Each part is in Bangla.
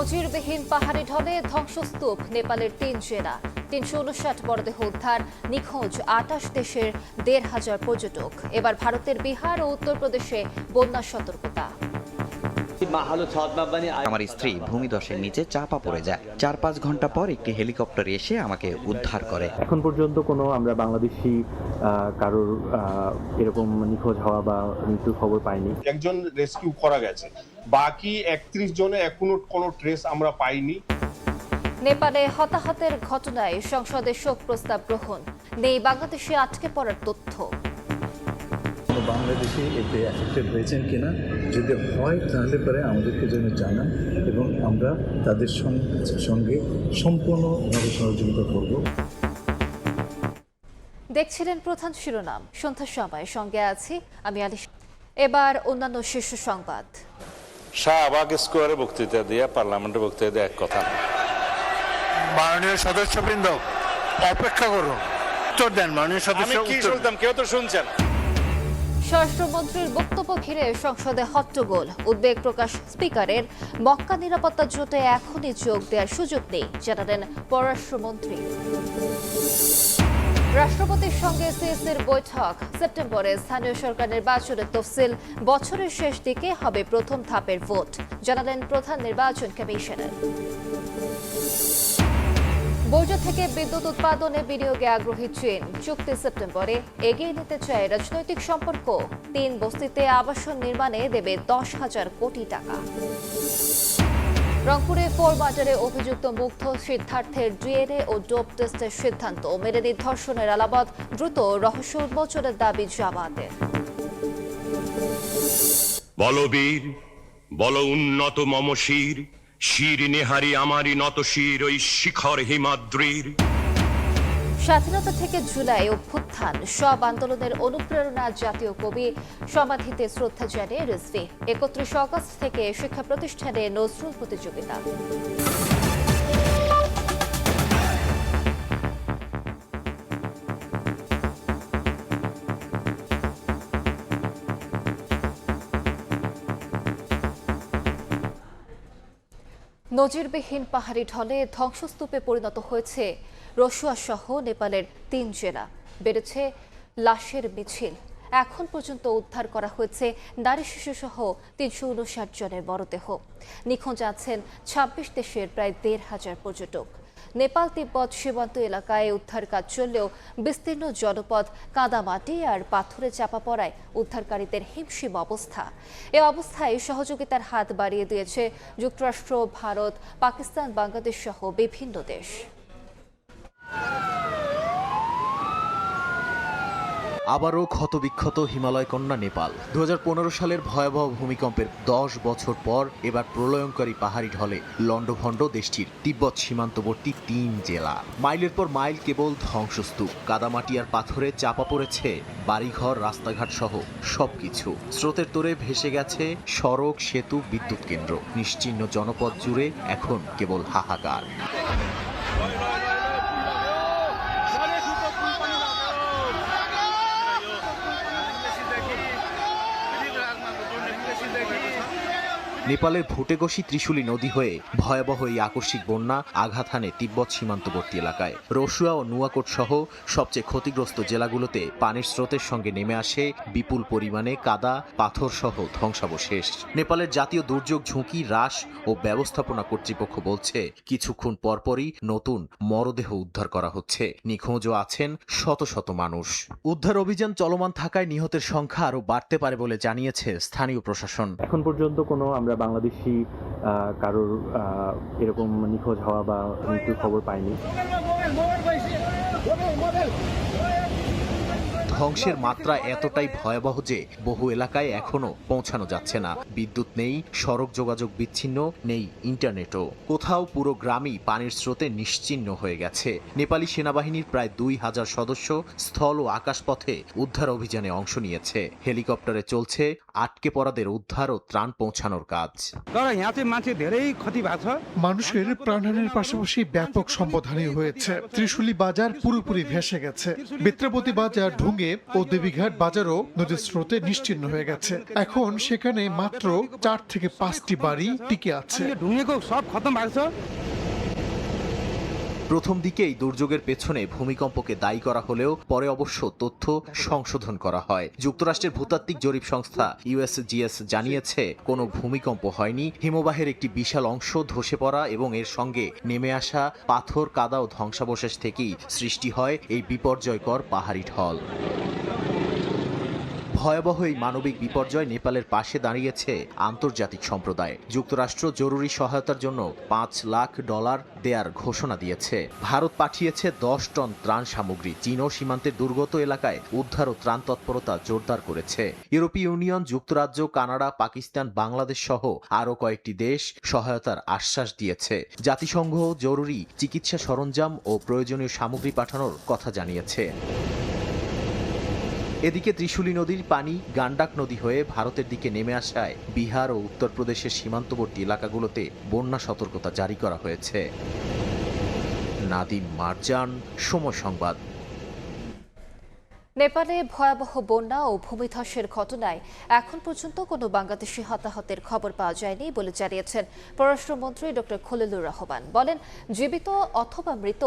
নজিরবিহীন পাহাড়ি ঢলে ধ্বংসস্তূপ নেপালের ৩ জেলা ৩৫৯ মরদেহ উদ্ধার নিখোঁজ ২৮ দেশের ১৫০০ পর্যটক এবার ভারতের বিহার ও উত্তরপ্রদেশে বন্যা সতর্কতা আমার স্ত্রী ভূমিধসের নিচে চাপা পড়ে যায় ৪-৫ ঘন্টা পর একটি হেলিকপ্টার এসে আমাকে উদ্ধার করে। এখন পর্যন্ত কোনো আমরা বাংলাদেশি কারোর এরকম নিখোঁজ হওয়া বা মৃত্যুর খবর পাইনি। একজন রেস্কিউ করা গেছে, বাকি ৩১ জনে এখনো কোনো ট্রেস আমরা পাইনি। নেপালে হতাহতের ঘটনায় সংসদে শোক প্রস্তাব গ্রহণ নেই বাংলাদেশে আটকে পড়ার তথ্য। বাংলাদেশে এতে এফেক্টেড হয়েছেন কিনা, যদি হয় তাহলে পরে আমাদেরকে যেন জানান এবং আমরা তাদের সঙ্গে সম্পূর্ণভাবে সহযোগিতা করব। দেখছিলেন প্রধান শিরোনাম, সন্ধ্যার সময় সঙ্গে আছি আমি আলিশ। এবার অন্যান্য শীর্ষ সংবাদ। শাহবাগ স্কোয়ারে বক্তৃতা দিয়ে পার্লামেন্টে বক্তৃতা দিয়ে এক কথা। মাননীয় সদস্যবৃন্দ অপেক্ষা করুন, উত্তর দেন। মাননীয় সদস্য কি শুনতাম, কেউ তো শুনছেন। স্বরাষ্ট্রমন্ত্রীর বক্তব্য ঘিরে সংসদে হট্টগোল, উদ্বেগ প্রকাশ স্পিকারের। মক্কা নিরাপত্তা জোটে এখনই যোগ দেওয়ার সুযোগ নেই জানালেন পররাষ্ট্রমন্ত্রী। রাষ্ট্রপতির সঙ্গে সিএসির বৈঠক, সেপ্টেম্বরে স্থানীয় সরকার নির্বাচনের তফসিল, বছরের শেষ দিকে হবে প্রথম ধাপের ভোট জানালেন প্রধান নির্বাচন কমিশনার। বর্জ্য থেকে বিদ্যুৎ উৎপাদনে বিনিয়োগে আগ্রহী চীন, চুক্তি সেপ্টেম্বরে এগিয়ে নিতে চায় রাজনৈতিক সম্পর্ক। ৩ বস্তিতে আবাসন নির্মাণে দেবে ১০,০০০ কোটি টাকা। রংপুরে ফোরমার্ডারে অভিযুক্ত মুগ্ধ সিদ্ধার্থের ডিএনএ ও ডোপ টেস্টের সিদ্ধান্ত মেনে ধর্ষণের আলামত, দ্রুত রহস্য উন্মোচনের দাবি জামায়াতের। বলবীর বল উন্নত মম শির, শির নেহারি আমারই নত শির ওই শিখর হিমাদ্রির। স্বাধীনতা থেকে জুলাই অভ্যুত্থান সব আন্দোলনের অনুপ্রেরণা জাতীয় কবি, সমাধিতে শ্রদ্ধা জানিয়ে রিজভী। ৩১ আগস্ট থেকে শিক্ষা প্রতিষ্ঠানে নজরুল প্রতিযোগিতা। নজিরবিহীন পাহাড়ি ঢলে ধ্বংসস্তূপে পরিণত হয়েছে রসুয়া সহ নেপালের ৩ জেলা, বেড়েছে লাশের মিছিল। এখন পর্যন্ত উদ্ধার করা হয়েছে নারী শিশু সহ ৩৫৯ জনের মরদেহ। নিখোঁজ আছেন ২৬ দেশের প্রায় ১৫০০ পর্যটক। নেপাল তিব্বত সীমান্ত এলাকায় উদ্ধার কাজ চললেও বিস্তীর্ণ জনপদ কাদামাটি আর পাথরে চাপা পড়ায় উদ্ধারকারীদের হিমশিম অবস্থা। এ অবস্থায় সহযোগিতার হাত বাড়িয়ে দিয়েছে যুক্তরাষ্ট্র, ভারত, পাকিস্তান, বাংলাদেশ সহ বিভিন্ন দেশ। আবারও ক্ষতবিক্ষত হিমালয় কন্যা নেপাল। ২০১৫ সালের ভয়াবহ ভূমিকম্পের ১০ বছর পর এবার প্রলয়ঙ্কারী পাহাড়ি ঢলে লণ্ডভণ্ড দেশটির তিব্বত সীমান্তবর্তী ৩ জেলা। মাইলের পর মাইল কেবল ধ্বংসস্তূপ, কাদামাটি আর পাথরে চাপা পড়েছে বাড়িঘর, রাস্তাঘাট সহ সবকিছু। স্রোতের তোরে ভেসে গেছে সড়ক, সেতু, বিদ্যুৎ কেন্দ্র। নিশ্চিহ্ন জনপদ জুড়ে এখন কেবল হাহাকার। নেপালের ভুটেগসি ত্রিশুলি নদী হয়ে ভয়াবহ এই আকস্মিক বন্যা আঘাত হানে তিব্বত সীমান্তবর্তী এলাকায়। রসুয়া ও নুয়াকোট সহ সবচেয়ে ক্ষতিগ্রস্ত জেলাগুলোতে পানির স্রোতের সঙ্গে নেমে আসে বিপুল পরিমাণে কাদা, পাথর সহ ধ্বংসাবশেষ। নেপালের জাতীয় দুর্যোগ ঝুঁকি হ্রাস ও ব্যবস্থাপনা কর্তৃপক্ষ বলছে, কিছুক্ষণ পরপরই নতুন মরদেহ উদ্ধার করা হচ্ছে। নিখোঁজও আছেন শত শত মানুষ। উদ্ধার অভিযান চলমান থাকায় নিহতের সংখ্যা আরও বাড়তে পারে বলে জানিয়েছে স্থানীয় প্রশাসন। এখন পর্যন্ত কোনো আমরা বাংলাদেশি কারোর এরকম নিখোঁজ হওয়া বা মৃত্যুর খবর পাইনি। ধ্বংসের মাত্রা এতটাই ভয়াবহ যে বহু এলাকায় এখনো পৌঁছানো যাচ্ছে না। বিদ্যুৎ নেই, সড়ক যোগাযোগ বিচ্ছিন্ন, নেই ইন্টারনেটও। কোথাও পুরো গ্রামই পানির স্রোতে নিশ্চিহ্ন হয়ে গেছে। নেপালি সেনাবাহিনীর প্রায় ২,০০০ সদস্য স্থল ও আকাশপথে উদ্ধার অভিযানে অংশ নিয়েছে। হেলিকপ্টারে চলছে আটকে পড়াদের উদ্ধার ও ত্রাণ পৌঁছানোর কাজ। মানুষের প্রাণহানির পাশাপাশি ব্যাপক সম্পদহানি হয়েছে। ত্রিশুলী বাজার পুরোপুরি ভেসে গেছে। বেত্রাবতী বাজার, ঢুঙ্গে ও দেবীঘাট বাজারও নদীর স্রোতে নিশ্চিহ্ন হয়ে গেছে। এখন সেখানে মাত্র 4 থেকে 5টি বাড়ি টিকে আছে। প্রথম দিকে এই দুর্যোগের পেছনে ভূমিকম্পকে দায়ী করা হলেও পরে অবশ্য তথ্য সংশোধন করা হয়। যুক্তরাষ্ট্রের ভূতাত্ত্বিক জরিপ সংস্থা USGS জানিয়েছে কোনো ভূমিকম্প হয়নি। হিমবাহের একটি বিশাল অংশ ধসে পড়া এবং এর সঙ্গে নেমে আসা পাথর, কাদা ও ধ্বংসাবশেষ থেকেই সৃষ্টি হয় এই বিপর্যয়কর পাহাড়ি ঢল। ভয়াবহ এই মানবিক বিপর্যয় নেপালের পাশে দাঁড়িয়েছে আন্তর্জাতিক সম্প্রদায়। যুক্তরাষ্ট্র জরুরি সহায়তার জন্য $5 লাখ দেয়ার ঘোষণা দিয়েছে। ভারত পাঠিয়েছে 10 টন ত্রাণ সামগ্রী। চীনও সীমান্তের দুর্গত এলাকায় উদ্ধার ও ত্রাণ তৎপরতা জোরদার করেছে। ইউরোপীয় ইউনিয়ন, যুক্তরাজ্য, কানাডা, পাকিস্তান, বাংলাদেশ সহ আরও কয়েকটি দেশ সহায়তার আশ্বাস দিয়েছে। জাতিসংঘ জরুরি চিকিৎসা সরঞ্জাম ও প্রয়োজনীয় সামগ্রী পাঠানোর কথা জানিয়েছে। এদিকে ত্রিশুলী নদীর পানি গান্ডাক নদী হয়ে ভারতের দিকে নেমে আসায় বিহার ও উত্তরপ্রদেশের সীমান্তবর্তী এলাকাগুলোতে বন্যা সতর্কতা জারি করা হয়েছে। নাদিম মারজান, সময় সংবাদ। নেপালে ভয়াবহ বন্যা ও ভূমিধসের ঘটনায় এখন পর্যন্ত কোনো বাংলাদেশি হতাহতের খবর পাওয়া যায়নি বলে জানিয়েছেন পররাষ্ট্রমন্ত্রী ডক্টর খলিলুর রহমান। বলেন, জীবিত অথবা মৃত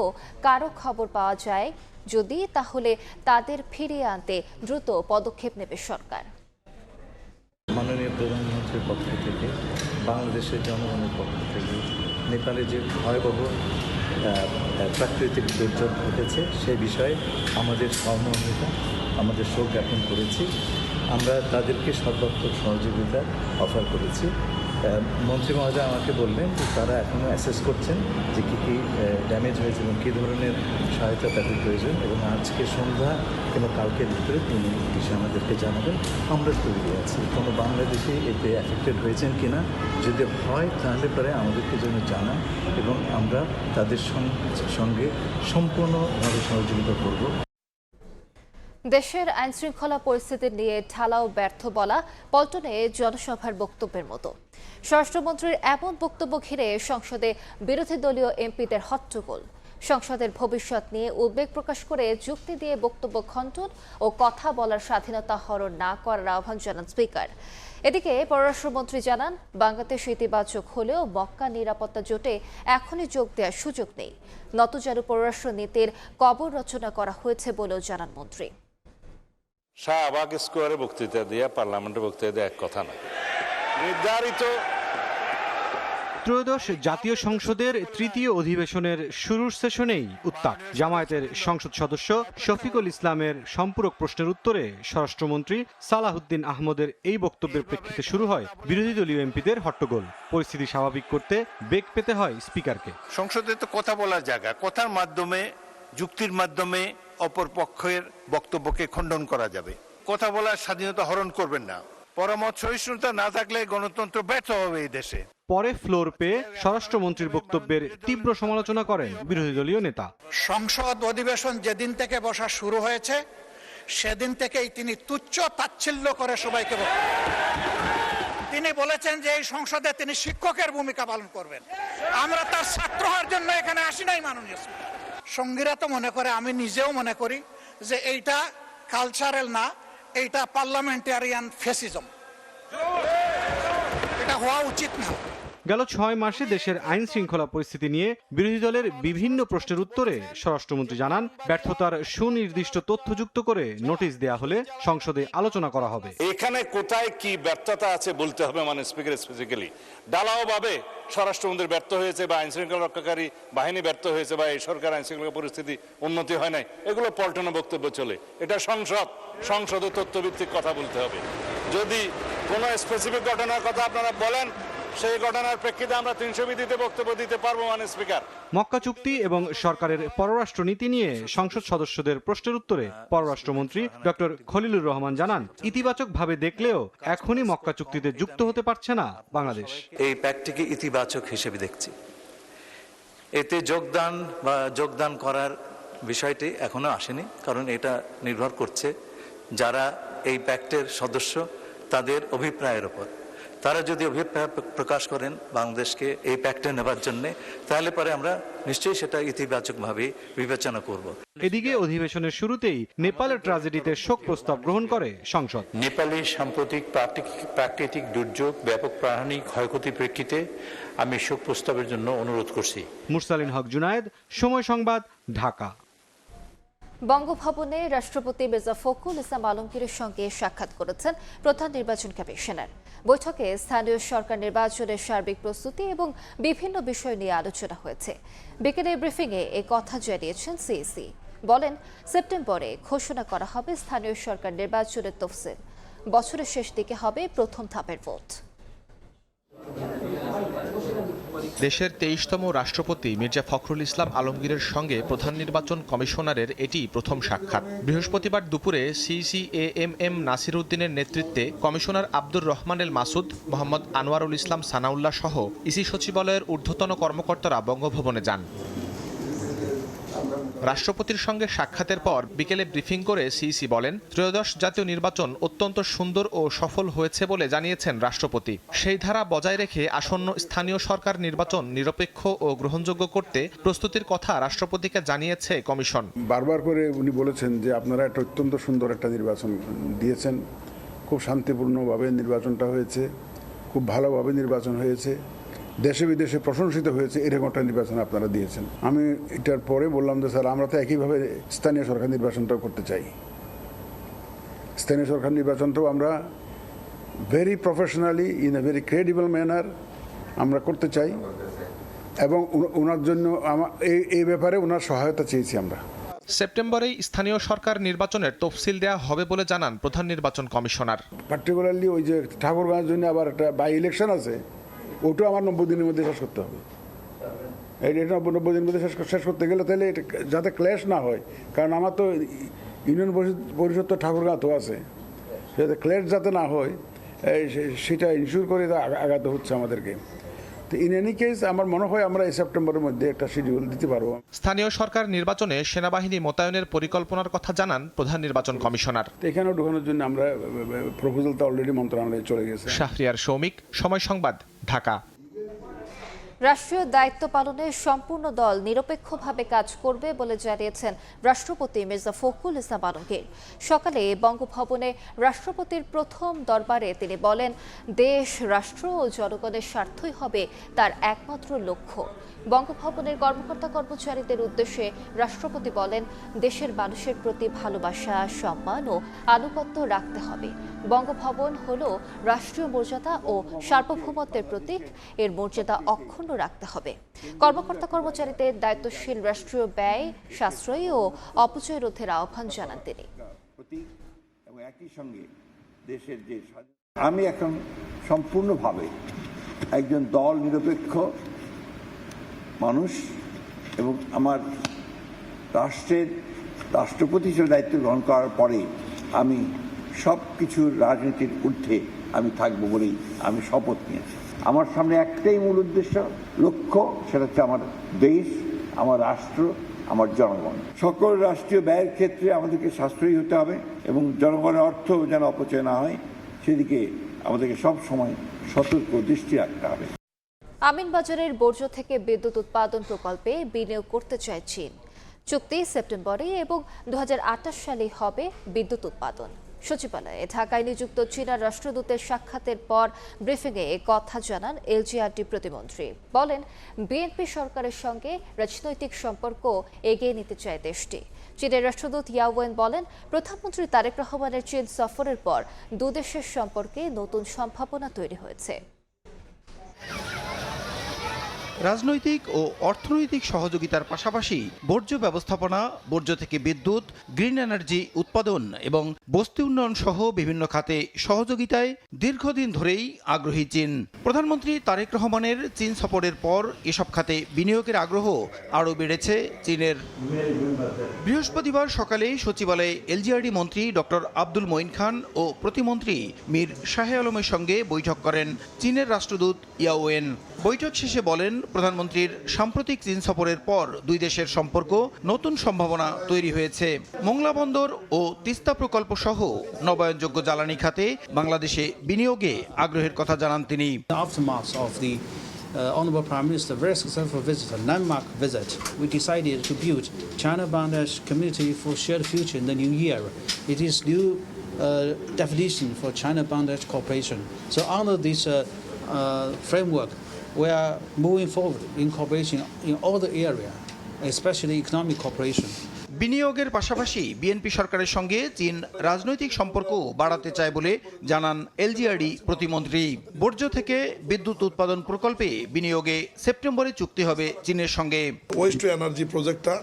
কারো খবর পাওয়া যায় যদি, তাহলে তাদের ফিরিয়ে আনতে দ্রুত পদক্ষেপ নেবে সরকার। মাননীয় প্রধানমন্ত্রীর পক্ষ থেকে, বাংলাদেশের জনগণের পক্ষ থেকে নেপালে যে ভয়াবহ প্রাকৃতিক দুর্যোগ ঘটেছে সে বিষয়ে আমাদের সহমর্মিতা, আমাদের শোক জ্ঞাপন করেছি। আমরা তাদেরকে সর্বাত্মক সহযোগিতা অফার করেছি। মন্ত্রী মহোদয় আমাকে বললেন যে তারা এখনও অ্যাসেস করছেন যে কী কী ড্যামেজ হয়েছে এবং কী ধরনের সহায়তা তাদের প্রয়োজন, এবং আজকে সন্ধ্যা কিংবা কালকের ভিতরে তিনি বিষয়ে আমাদেরকে জানাবেন। আমরা তৈরি আছি। কোনো বাংলাদেশি এতে অ্যাফেক্টেড হয়েছেন কিনা, যদি হয় তাহলে পরে আমাদেরকে যেন জানান এবং আমরা তাদের সঙ্গে সম্পূর্ণভাবে সহযোগিতা করব। দেশের আইনশৃঙ্খলা পরিস্থিতি নিয়ে ঢালাও ব্যর্থ বলা পল্টনে জনসভার বক্তব্যের মতো। স্বরাষ্ট্রমন্ত্রীর এমন বক্তব্য ঘিরে সংসদে বিরোধী দলীয় এমপিদের হট্টগোল। সংসদের ভবিষ্যৎ নিয়ে উদ্বেগ প্রকাশ করে যুক্তি দিয়ে বক্তব্য খণ্ডন ও কথা বলার স্বাধীনতা হরণ না করার আহ্বান জানান স্পিকার। এদিকে পররাষ্ট্রমন্ত্রী জানান, বাংলাদেশ ইতিবাচক হলেও মক্কা নিরাপত্তা জোটে এখনই যোগ দেওয়ার সুযোগ নেই। নতজারু পররাষ্ট্র নীতির কবর রচনা করা হয়েছে বলেও জানান মন্ত্রী। শাহবাগ স্কোয়ারে বক্তৃতা দিয়ে পার্লামেন্টে বক্তৃতা দিয়ে এক কথা না। নির্ধারিত ত্রয়োদশ জাতীয় সংসদের তৃতীয় অধিবেশনের শুরুর সেশনেই উত্তাপ। জামায়াতের সংসদ সদস্য শফিকুল ইসলামের সম্পূরক প্রশ্নের উত্তরে স্বরাষ্ট্রমন্ত্রী সালাহুদ্দিন আহমদের এই বক্তব্যের প্রেক্ষিতে শুরু হয় বিরোধী দলীয় এমপিদের হট্টগোল। পরিস্থিতি স্বাভাবিক করতে বেগ পেতে হয় স্পিকারকে। সংসদে তো কথা বলার জায়গা, কথার মাধ্যমে, যুক্তির মাধ্যমে অপর পক্ষের বক্তব্যকে খণ্ডন করা যাবে। কথা বলার স্বাধীনতা হরণ করবেন না। পরামর্শ সহিষ্ণুতা না থাকলে গণতন্ত্র ব্যর্থ হবে এই দেশে। পরে ফ্লোর পেয়ে স্বরাষ্ট্রমন্ত্রীর বক্তব্যের তীব্র সমালোচনা করেন বিরোধী দলীয় নেতা। সংসদ অধিবেশন যেদিন থেকে বসা শুরু হয়েছে সেদিন থেকেই তিনি তুচ্ছ তাচ্ছিল্য করে সবাইকে তিনি বলেছেন যে এই সংসদে তিনি শিক্ষকের ভূমিকা পালন করবেন। আমরা তার ছাত্র হওয়ার জন্য এখানে আসি নাই মাননীয় স্পিকার। সঙ্গীরা তো মনে করে, আমি নিজেও মনে করি যে এইটা কালচারাল না, এইটা পার্লামেন্টারিয়ান ফ্যাসিজম। এটা হওয়া উচিত না। গেল 6 মাসে দেশের আইন শৃঙ্খলা পরিস্থিতি নিয়ে বিরোধী দলের বিভিন্ন প্রশ্নের উত্তরে স্বরাষ্ট্রমন্ত্রী জানান, ব্যর্থতার সুনির্দিষ্ট তথ্যযুক্ত করে নোটিশ দেয়া হলে সংসদে আলোচনা করা হবে। এখানে কোথায় কি ব্যর্থতা আছে বলতে হবে, মানে স্পিকার স্পেসিফিক্যালি ঢালাও ভাবে স্বরাষ্ট্রমন্ত্রী ব্যর্থ হয়েছে বা আইন শৃঙ্খলা রক্ষাকারী বাহিনী ব্যর্থ হয়েছে বা এই সরকার আইন শৃঙ্খলা পরিস্থিতি উন্নতি হয় নাই, এগুলো পল্টনে বক্তব্য চলে। এটা সংসদে তথ্যভিত্তিক কথা বলতে হবে। যদি কোনো স্পেসিফিক ঘটনার কথা আপনারা বলেন, সেই ঘটনার প্রেক্ষিতে আমরা 300 বিধিতে বক্তব্য দিতে পারবো, মানে স্পিকার। মক্কা চুক্তি এবং সরকারের পররাষ্ট্র নীতি নিয়ে সংসদ সদস্যদের প্রশ্নের উত্তরে পররাষ্ট্রমন্ত্রী ডক্টর খলিলুর রহমান জানান, ইতিবাচকভাবে দেখলেও এখনই মক্কা চুক্তিতে যুক্ত হতে পারছে না বাংলাদেশ। এই প্যাক্টটিকে ইতিবাচক হিসেবে দেখছি। এতে যোগদান করার বিষয়টি এখনো আসেনি, কারণ এটা নির্ভর করছে যারা এই প্যাক্টের সদস্য তাদের অভিপ্রায়ের উপর। তারা যদি অভিপ্রায় প্রকাশ করেন বাংলাদেশকে এই প্যাক্টে নেবার জন্য, তাহলে পরে আমরা নিশ্চয়ই সেটা ইতিবাচকভাবে বিবেচনা করব। এদিকে অধিবেশনের শুরুতেই নেপালের ট্র্যাজেডিতে শোক প্রস্তাব গ্রহণ করে সংসদ। নেপালের সাম্প্রতিক প্রাকৃতিক দুর্যোগ, ব্যাপক প্রাণহানি, ক্ষয়ক্ষতির প্রেক্ষিতে আমি শোক প্রস্তাবের জন্য অনুরোধ করছি। মুরসালিন হক জুনায়েদ, সময় সংবাদ, ঢাকা। বঙ্গভবনে রাষ্ট্রপতি মির্জা ফখরুল ইসলাম আলমগীরের সঙ্গে সাক্ষাৎ করেছেন প্রধান নির্বাচন কমিশনার। বৈঠকে স্থানীয় সরকার নির্বাচনের সার্বিক প্রস্তুতি এবং বিভিন্ন বিষয় নিয়ে আলোচনা হয়েছে। বিকেলে ব্রিফিংয়ে এ কথা জানিয়েছেন সিইসি। বলেন, সেপ্টেম্বরে ঘোষণা করা হবে স্থানীয় সরকার নির্বাচনের তফসিল। বছরের শেষ দিকে হবে প্রথম ধাপের ভোট। দেশের 23তম রাষ্ট্রপতি মির্জা ফখরুল ইসলাম আলমগীরের সঙ্গে প্রধান নির্বাচন কমিশনারের এটি প্রথম সাক্ষাৎ। বৃহস্পতিবার দুপুরে সিসিএএমএম নাসির উদ্দিনের নেতৃত্বে কমিশনার আব্দুর রহমান এল মাসুদ, মোহাম্মদ আনোয়ারুল ইসলাম সানাউল্লাহ সহ ইসি সচিবালয়ের ঊর্ধ্বতন কর্মকর্তারা বঙ্গভবনে যান। রাষ্ট্রপতির সঙ্গে সাক্ষাতের পর বিকেলে ব্রিফিং করে সিইসি বলেন, ত্রয়োদশ জাতীয় নির্বাচন অত্যন্ত সুন্দর ও সফল হয়েছে বলে জানিয়েছেন রাষ্ট্রপতি। সেই ধারা বজায় রেখে আসন্ন স্থানীয় সরকার নির্বাচন নিরপেক্ষ ও গ্রহণযোগ্য করতে প্রস্তুতির কথা রাষ্ট্রপতিকে জানিয়েছে কমিশন। বারবার করে উনি বলেছেন যে আপনারা একটা অত্যন্ত সুন্দর একটা নির্বাচন দিয়েছেন, খুব শান্তিপূর্ণভাবে নির্বাচনটা হয়েছে, খুব ভালোভাবে নির্বাচন হয়েছে, দেশে বিদেশে প্রশংসিত হয়েছে, এরকম একটা নির্বাচন আপনারা দিয়েছেন। আমি এটার পরে বললাম যে স্যার, আমরা তো একইভাবে স্থানীয় সরকার নির্বাচনটাও করতে চাই। স্থানীয় সরকার নির্বাচনটাও আমরা very professionally, in a very credible manner আমরা করতে চাই, এবং ওনার জন্য এই ব্যাপারে ওনার সহায়তা চেয়েছি আমরা। সেপ্টেম্বরেই স্থানীয় সরকার নির্বাচনের তফসিল দেওয়া হবে বলে জানান প্রধান নির্বাচন কমিশনার। পার্টিকুলারলি ওই যে ঠাকুরগাঁওয়ের জন্য আবার একটা বাই ইলেকশন আছে, ওটাও আমার 90 দিনের মধ্যে শেষ করতে হবে। এটা 90 দিনের মধ্যে শেষ করতে গেলে তাহলে যাতে ক্ল্যাশ না হয়, কারণ আমার তো ইউনিয়ন পরিষদ তো ঠাকুরগাঁও তো আছে, যাতে ক্ল্যাশ যাতে না হয় সেটা ইনশিওর করে আগাতে হচ্ছে আমাদেরকে। তো ইন এনি কেস আমার মনে হয় আমরা এই সেপ্টেম্বরের মধ্যে একটা শিডিউল দিতে পারবো। স্থানীয় সরকার নির্বাচনে সেনাবাহিনী মোতায়েনের পরিকল্পনার কথা জানান প্রধান নির্বাচন কমিশনার। এখানেও ঢোকানোর জন্য আমরা প্রপোজালটা অলরেডি মন্ত্রণালয়ে চলে গেছে। শাহরিয়ার সৌমিক, সময় সংবাদ, ঢাকা। রাষ্ট্রীয় দায়িত্ব পালনে সম্পূর্ণ দল নিরপেক্ষভাবে কাজ করবে বলে জানিয়েছেন রাষ্ট্রপতি মির্জা ফখরুল ইসলাম আলমগীর। সকালে বঙ্গভবনে রাষ্ট্রপতির প্রথম দরবারে তিনি বলেন, দেশ, রাষ্ট্র ও জনগণের স্বার্থই হবে তার একমাত্র লক্ষ্য। বঙ্গভবনের কর্মকর্তা কর্মচারীদের উদ্দেশ্যে রাষ্ট্রপতি বলেন, দেশের মানুষের প্রতি ভালোবাসা, সম্মান ও আনুগত্য রাখতে হবে। বঙ্গভবন হল রাষ্ট্রীয় মর্যাদা ও সার্বভৌমত্বের প্রতীক, এর মর্যাদা অক্ষুণ্ণ রাখতে হবে। কর্মকর্তা কর্মচারীদের দায়িত্বশীল রাষ্ট্রীয় ব্যয় সাশ্রয়ী ও অপচয় রোধের আহ্বান জানান তিনি। একই সঙ্গে দেশের যে আমি এখন সম্পূর্ণভাবে একজন দল নিরপেক্ষ মানুষ, এবং আমার রাষ্ট্রের রাষ্ট্রপতি হিসেবে দায়িত্ব গ্রহণ করার পরে আমি সব কিছুর রাজনীতির ঊর্ধ্বে আমি থাকবো বলেই আমি শপথ নিয়েছি। আমার সামনে একটাই মূল উদ্দেশ্য, লক্ষ্য, সেটা হচ্ছে আমার দেশ, আমার রাষ্ট্র, আমার জনগণ। সকল রাষ্ট্রীয় ব্যয়ের ক্ষেত্রে আমাদেরকে সাশ্রয়ী হতে হবে এবং জনগণের অর্থ যেন অপচয় না হয় সেদিকে আমাদেরকে সব সময় সতর্ক দৃষ্টি রাখতে হবে। আমিনবাজারের বর্জ্য থেকে বিদ্যুৎ উৎপাদন প্রকল্পে বিনিয়োগ করতে চায় চীন। চুক্তি সেপ্টেম্বরে এবং 2028 সালে হবে বিদ্যুৎ উৎপাদন। সচিবালয়ে ঢাকায় নিযুক্ত চীনা রাষ্ট্রদূতের সাক্ষাতের পর ব্রিফিংয়ে এ কথা জানান এলজিআরটি প্রতিমন্ত্রী। বলেন, বিএনপি সরকারের সঙ্গে রাজনৈতিক সম্পর্ক এগিয়ে নিতে চায় দেশটি। চীনের রাষ্ট্রদূত ইয়াওয়েন বলেন, প্রধানমন্ত্রী তারেক রহমানের চীন সফরের পর দুদেশের সম্পর্কে নতুন সম্ভাবনা তৈরি হয়েছে। রাজনৈতিক ও অর্থনৈতিক সহযোগিতার পাশাপাশি বর্জ্য ব্যবস্থাপনা, বর্জ্য থেকে বিদ্যুৎ, গ্রিন এনার্জি উৎপাদন এবং বস্তি উন্নয়ন সহ বিভিন্ন খাতে সহযোগিতায় দীর্ঘদিন ধরেই আগ্রহী চীন। প্রধানমন্ত্রী তারেক রহমানের চীন সফরের পর এসব খাতে বিনিয়োগের আগ্রহ আরও বেড়েছে চীনের। বৃহস্পতিবার সকালে সচিবালয়ে এলজিআরডি মন্ত্রী ডক্টর আব্দুল মঈন খান ও প্রতিমন্ত্রী মীর শাহে আলমের সঙ্গে বৈঠক করেন চীনের রাষ্ট্রদূত ইয়াওয়েন। বৈঠক শেষে বলেন, প্রধানমন্ত্রীর সাম্প্রতিক চীন সফরের পর দুই দেশের সম্পর্ক নতুন সম্ভাবনা তৈরি হয়েছে। মোংলা বন্দর ও তিস্তা প্রকল্প সহ নবায়নযোগ্য জ্বালানি খাতে বাংলাদেশে বিনিয়োগে আগ্রহের কথা জানান তিনি। Honorable Prime Minister, very successful visit, a landmark visit. We decided to build China-Bangladesh community for shared future in the new year. It is new definition for China-Bangladesh cooperation. So under this framework, we are moving forward in cooperation in all the area, especially economic cooperation. বিনিয়োগের পাশাপাশি বিএনপি সরকারের সঙ্গে চীন রাজনৈতিক সম্পর্ক বাড়াতে চায় বলে জানান এলজিআরডি প্রতিমন্ত্রী। বর্জ্য থেকে বিদ্যুৎ উৎপাদন প্রকল্পে বিনিয়োগে সেপ্টেম্বরে চুক্তি হবে চীনের সঙ্গে। ওয়েস্ট টু এনার্জি প্রজেক্টটা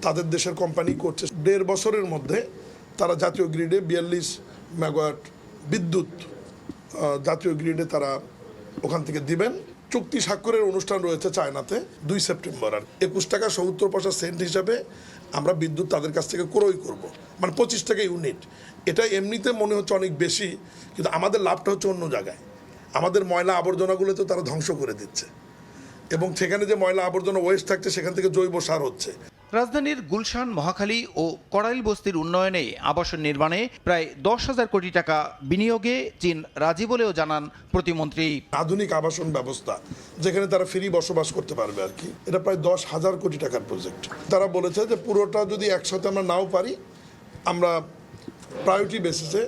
তাদের দেশের কোম্পানি করছে। 1.5 বছরের মধ্যে তারা জাতীয় গ্রিডে 42 মেগাওয়াট বিদ্যুৎ জাতীয় গ্রিডে তারা ওখান থেকে দিবেন। চুক্তি স্বাক্ষরের অনুষ্ঠান রয়েছে চায়নাতে 2 সেপ্টেম্বর। আর 21 টাকা 70 পয়সা সেন্ট হিসাবে আমরা বিদ্যুৎ তাদের কাছ থেকে ক্রয় করব, মানে 25 টাকা ইউনিট। এটা এমনিতে মনে হচ্ছে অনেক বেশি, কিন্তু আমাদের লাভটা হচ্ছে অন্য জায়গায়। আমাদের ময়লা আবর্জনাগুলো তো তারা ধ্বংস করে দিচ্ছে, এবং সেখানে যে ময়লা আবর্জনা ওয়েস্ট থাকছে সেখান থেকে জৈব সার হচ্ছে। রাজধানীর গুলশান, মহাখালী ও কড়াইল বস্তির উন্নয়নে আবাসন নির্মাণে প্রায় 10,000 কোটি টাকা বিনিয়োগে চীন রাজি বলেও জানান প্রতিমন্ত্রী। আধুনিক আবাসন ব্যবস্থা যেখানে তারা ফ্রি বসবাস করতে পারবে আর কি, এটা প্রায় 10,000 কোটি টাকার প্রজেক্ট। তারা বলেছে যে পুরোটা যদি একসাথে আমরা নাও পারি, আমরা প্রায়োরিটি বেসিসে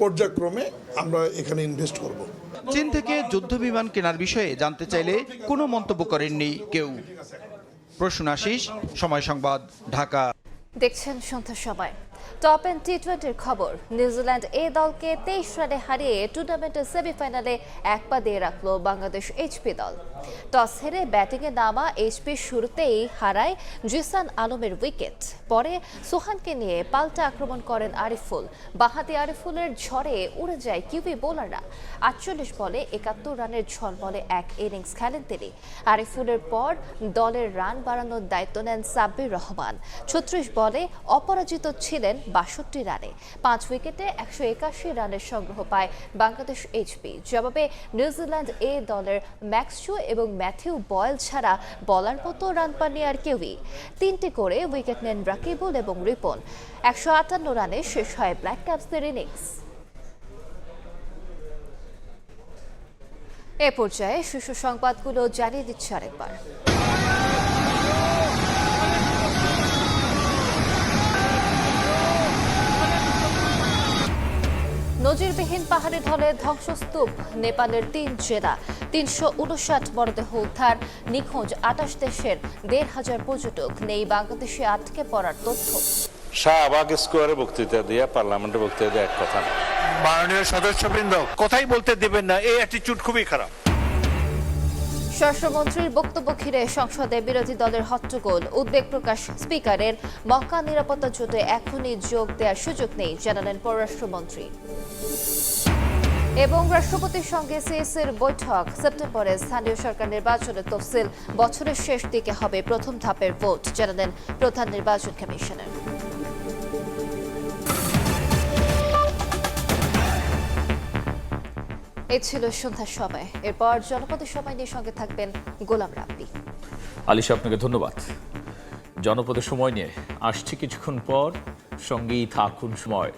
পর্যায়ক্রমে আমরা এখানে ইনভেস্ট করব। চীন থেকে যুদ্ধ বিমান কেনার বিষয়ে জানতে চাইলে কোনো মন্তব্য করেননি কেউ। প্রসূন আশিস, সময় সংবাদ, ঢাকা। দেখছেন সন্ধ্যা সময়। টপ এন্ড টি-20-র খবর। নিউজিল্যান্ড এ দলকে 23 রানে হারিয়ে টুর্নামেন্টের সেমিফাইনালে এক পা দিয়ে রাখল বাংলাদেশ এইচপি দল। টস হেরে ব্যাটিংয়ে নামা এইচপি শুরুতেই হারায় জিসান আলমের উইকেট। পরে সোহানকে নিয়ে পাল্টা আক্রমণ করেন আরিফুল। বাঁহাতি আরিফুলের ঝড়ে উড়ে যায় কিউবি বোলাররা। 48 বলে 71 রানের ঝলমলে এক ইনিংস খেলেন তিনি। আরিফুলের পর দলের রান বাড়ানোর দায়িত্ব নেন সাব্বির রহমান। 36 বলে অপরাজিত ছিলেন 62 রানে। 5 উইকেটে 181 রানের সংগ্রহ পায় বাংলাদেশ এইচপি। জবাবে নিউজিল্যান্ড এ দলের ম্যাক্সচু এবং ম্যাথিউ বয়েল ছাড়া বলার মতো রান পাননি আর কেউই। 3টি করে উইকেট নেন রাকিবুল এবং রিপন। 158 রানে শেষ হয় ব্ল্যাক ক্যাপসদের ইনিংস। এ পর্যায়ে শীর্ষ সংবাদগুলো জানিয়ে দিচ্ছে আরেকবার। নজিরবিহীন পাহাড়ি ঢলে ধ্বংসস্তূপ। নেপালের 3 জেলা, 359 মরদেহ উদ্ধার। নিখোঁজ 28 দেশের 1,500 পর্যটক। নেই বাংলাদেশে আটকে পড়ার তথ্য। শাহবাগ স্কোয়ারে বক্তৃতা দিয়ে, পার্লামেন্টে বক্তৃতা দিয়ে এক কথা না। মাননীয় সদস্যবৃন্দ, কথাই বলতে দেবেন না, এই অ্যাটিটিউড খুবই খারাপ। স্বরাষ্ট্রমন্ত্রীর বক্তব্য ঘিরে সংসদে বিরোধী দলের হট্টগোল। উদ্বেগ প্রকাশ স্পিকারের। মক্কা নিরাপত্তা জোটে এখনই যোগ দেওয়ার সুযোগ নেই জানালেন পররাষ্ট্রমন্ত্রী। এবং রাষ্ট্রপতির সঙ্গে সিএসের বৈঠক। সেপ্টেম্বরে স্থানীয় সরকার নির্বাচনের তফসিল। বছরের শেষ দিকে হবে প্রথম ধাপের ভোট জানালেন প্রধান নির্বাচন কমিশনার। এই ছিল সন্ধ্যার সময়। এরপর জনপদের সময় নিয়ে সঙ্গে থাকবেন গোলাম রাব্বি। আলিশা, আপনাকে ধন্যবাদ। জনপদের সময় নিয়ে আসছি কিছুক্ষণ পর। সঙ্গেই থাকুন সময়।